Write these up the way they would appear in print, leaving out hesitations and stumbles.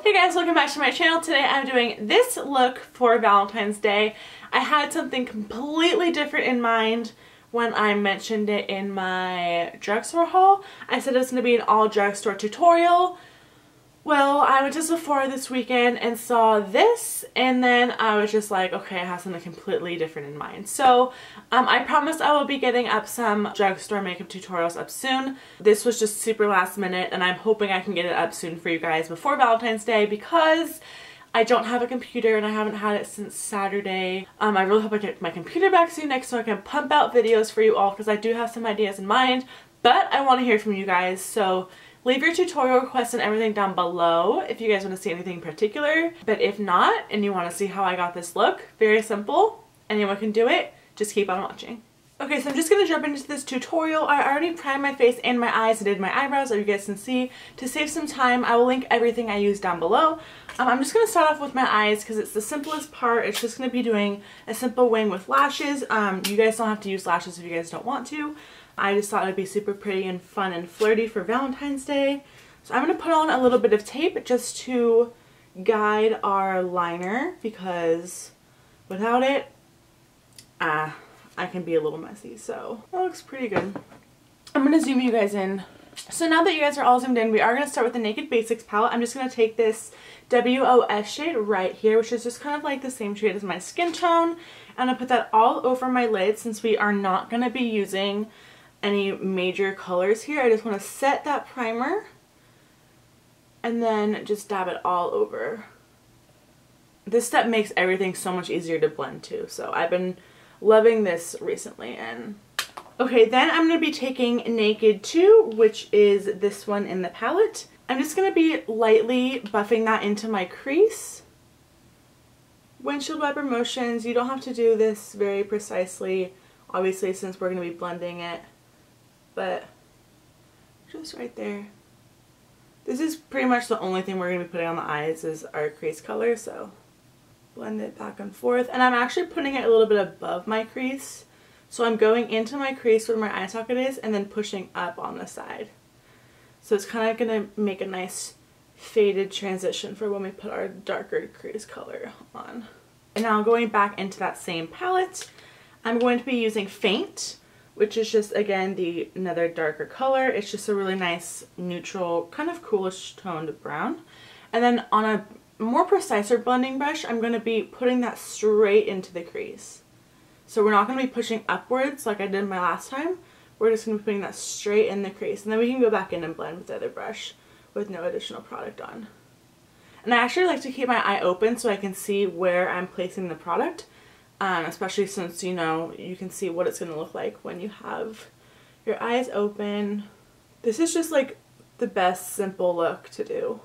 Hey guys, welcome back to my channel. Today I'm doing this look for Valentine's Day. I had something completely different in mind when I mentioned it in my drugstore haul. I said it was going to be an all drugstore tutorial. Well, I went to Sephora this weekend and saw this, and then I was just like, okay, I have something completely different in mind. So I promise I will be getting up some drugstore makeup tutorials up soon. This was just super last minute, and I'm hoping I can get it up soon for you guys before Valentine's Day because I don't have a computer and I haven't had it since Saturday. I really hope I get my computer back soon next so I can pump out videos for you all because I do have some ideas in mind, but I want to hear from you guys. So leave your tutorial requests and everything down below if you guys want to see anything in particular. But if not, and you want to see how I got this look, very simple. Anyone can do it. Just keep on watching. Okay, so I'm just going to jump into this tutorial. I already primed my face and my eyes and did my eyebrows, as you guys can see. To save some time, I will link everything I use down below. I'm just going to start off with my eyes because it's the simplest part. It's just going to be doing a simple wing with lashes. You guys don't have to use lashes if you guys don't want to. I just thought it would be super pretty and fun and flirty for Valentine's Day. So I'm going to put on a little bit of tape just to guide our liner because without it, I can be a little messy. So that looks pretty good. I'm going to zoom you guys in. So now that you guys are all zoomed in, we are going to start with the Naked Basics palette. I'm just going to take this WOS shade right here, which is just kind of like the same shade as my skin tone. I'm going to put that all over my lid since we are not going to be using any major colors here. I just want to set that primer and then just dab it all over. This step makes everything so much easier to blend too, so I've been loving this recently. And okay, then I'm going to be taking Naked 2, which is this one in the palette. I'm just going to be lightly buffing that into my crease. Windshield wiper motions. You don't have to do this very precisely, obviously, since we're going to be blending it. But just right there. This is pretty much the only thing we're going to be putting on the eyes is our crease color, so blend it back and forth. And I'm actually putting it a little bit above my crease. So I'm going into my crease where my eye socket is and then pushing up on the side. So it's kind of going to make a nice faded transition for when we put our darker crease color on. And now going back into that same palette, I'm going to be using Faint, which is just, again, another darker color. It's just a really nice, neutral, kind of coolish toned brown. And then on a more preciser blending brush, I'm going to be putting that straight into the crease. So we're not going to be pushing upwards like I did my last time. We're just going to be putting that straight in the crease. And then we can go back in and blend with the other brush with no additional product on. And I actually like to keep my eye open so I can see where I'm placing the product. Especially since, you know, you can see what it's going to look like when you have your eyes open. This is just like the best simple look to do.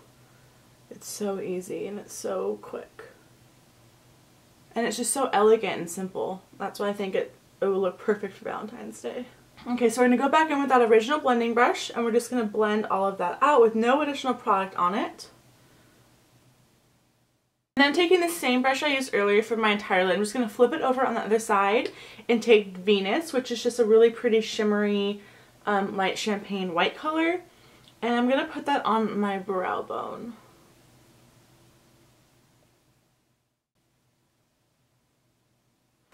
It's so easy and it's so quick. And it's just so elegant and simple. That's why I think it will look perfect for Valentine's Day. Okay, so we're going to go back in with that original blending brush and we're just going to blend all of that out with no additional product on it. And then taking the same brush I used earlier for my entire lid, I'm just going to flip it over on the other side and take Venus, which is just a really pretty shimmery light champagne white color. And I'm going to put that on my brow bone.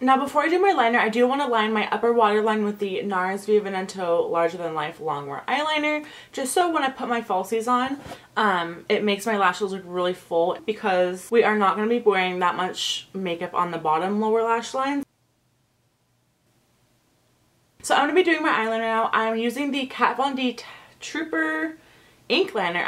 Now before I do my liner, I do want to line my upper waterline with the Nars Via Veneto Larger Than Life Longwear Eyeliner, just so when I put my falsies on, it makes my lashes look really full because we are not going to be wearing that much makeup on the bottom lower lash lines. So I'm going to be doing my eyeliner now. I'm using the Kat Von D Trooper Ink Liner.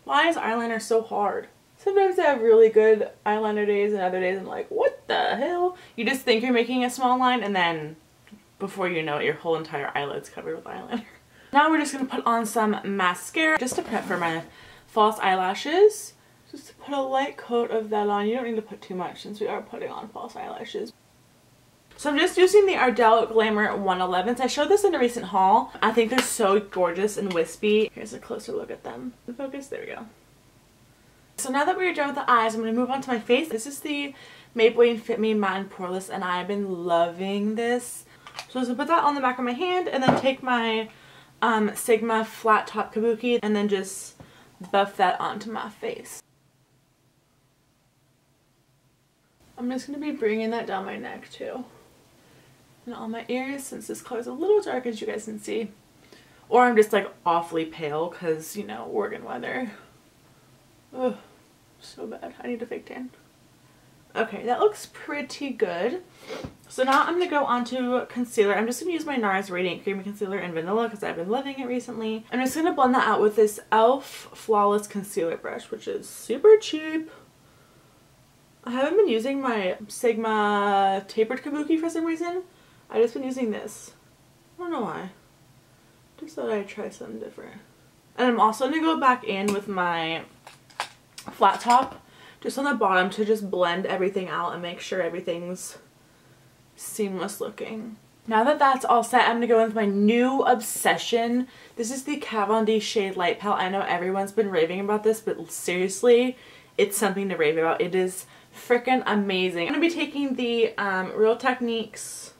Why is eyeliner so hard? Sometimes I have really good eyeliner days and other days I'm like, what the hell? You just think you're making a small line and then before you know it, your whole entire eyelid's covered with eyeliner. Now we're just going to put on some mascara just to prep for my false eyelashes. Just to put a light coat of that on. You don't need to put too much since we are putting on false eyelashes. So I'm just using the Ardell Glamour 111s. I showed this in a recent haul. I think they're so gorgeous and wispy. Here's a closer look at them. The focus, there we go. So now that we're done with the eyes, I'm going to move on to my face. This is the Maybelline Fit Me Matte and Poreless, and I've been loving this. So I'm just going to put that on the back of my hand and then take my Sigma flat top kabuki and then just buff that onto my face. I'm just going to be bringing that down my neck too. And on my ears, since this color is a little dark as you guys can see. Or I'm just like awfully pale because, you know, Oregon weather. Ugh, so bad. I need a fake tan. Okay, that looks pretty good. So now I'm going to go on to concealer. I'm just going to use my Nars Radiant Creamy Concealer in Vanilla because I've been loving it recently. I'm just going to blend that out with this e.l.f. Flawless Concealer Brush, which is super cheap. I haven't been using my Sigma Tapered Kabuki for some reason. I've just been using this. I don't know why. Just thought I'd try something different. And I'm also going to go back in with my flat top just on the bottom to just blend everything out and make sure everything's seamless looking. Now that that's all set, I'm going to go in with my new obsession. This is the Kat Von D Shade Light Palette. I know everyone's been raving about this, but seriously, it's something to rave about. It is freaking amazing. I'm going to be taking the Real Techniques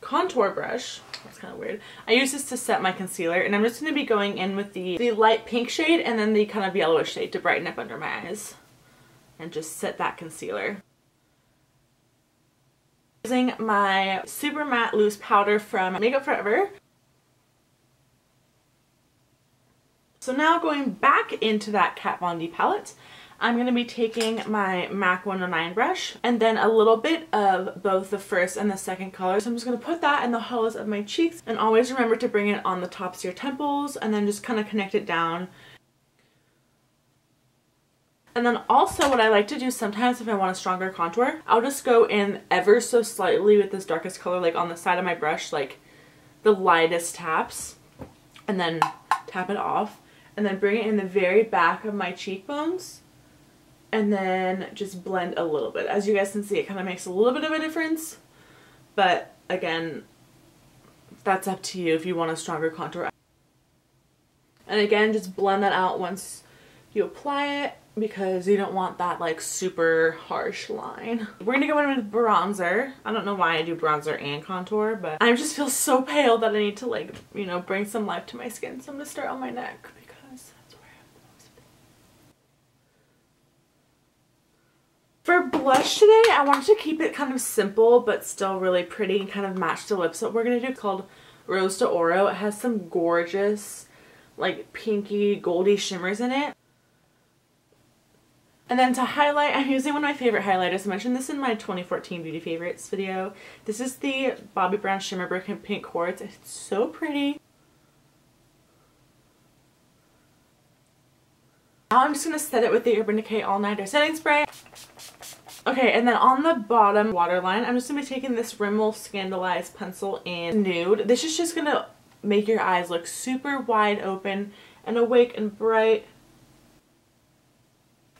contour brush. That's kind of weird. I use this to set my concealer, and I'm just going to be going in with the light pink shade and then the kind of yellowish shade to brighten up under my eyes and just set that concealer. Using my super matte loose powder from Makeup Forever. So now going back into that Kat Von D palette, I'm going to be taking my MAC 109 brush and then a little bit of both the first and the second color. So I'm just going to put that in the hollows of my cheeks, and always remember to bring it on the tops of your temples and then just kind of connect it down. And then also what I like to do sometimes if I want a stronger contour, I'll just go in ever so slightly with this darkest color, like on the side of my brush, like the lightest taps, and then tap it off, and then bring it in the very back of my cheekbones. And then just blend a little bit. As you guys can see, it kind of makes a little bit of a difference. But again, that's up to you if you want a stronger contour. And again, just blend that out once you apply it because you don't want that like super harsh line. We're going to go in with bronzer. I don't know why I do bronzer and contour, but I just feel so pale that I need to, like, you know, bring some life to my skin. So I'm going to start on my neck. For blush today, I wanted to keep it kind of simple but still really pretty and kind of match the lips that we're going to do, called Rose de Oro. It has some gorgeous like pinky goldy shimmers in it. And then to highlight, I'm using one of my favorite highlighters. I mentioned this in my 2014 Beauty Favorites video. This is the Bobbi Brown Shimmer Brick in Pink Quartz. It's so pretty. Now I'm just going to set it with the Urban Decay All Nighter Setting Spray. Okay, and then on the bottom waterline, I'm just going to be taking this Rimmel Scandalized pencil in Nude. This is just going to make your eyes look super wide open and awake and bright.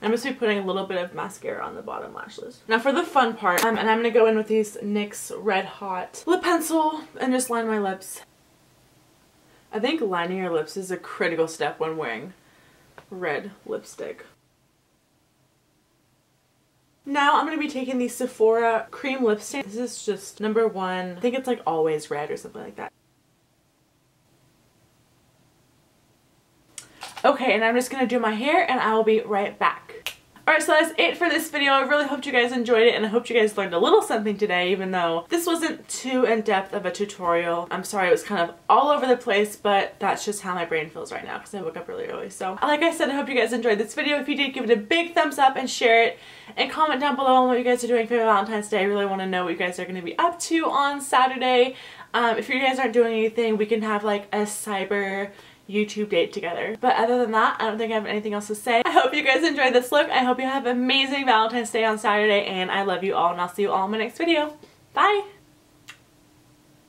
I'm just going to be putting a little bit of mascara on the bottom lashes. Now for the fun part, and I'm going to go in with these NYX Red Hot lip pencil and just line my lips. I think lining your lips is a critical step when wearing red lipstick. Now I'm going to be taking the Sephora Cream Lipstick. This is just number 1. I think it's like Always Red or something like that. Okay, and I'm just going to do my hair and I will be right back. Alright, so that's it for this video. I really hope you guys enjoyed it, and I hope you guys learned a little something today, even though this wasn't too in-depth of a tutorial. I'm sorry it was kind of all over the place, but that's just how my brain feels right now because I woke up really early. So like I said, I hope you guys enjoyed this video. If you did, give it a big thumbs up and share it, and comment down below on what you guys are doing for Valentine's Day. I really want to know what you guys are going to be up to on Saturday. If you guys aren't doing anything, we can have like a cyber YouTube date together. But other than that, I don't think I have anything else to say. I hope you guys enjoyed this look. I hope you have an amazing Valentine's Day on Saturday, and I love you all, and I'll see you all in my next video. Bye!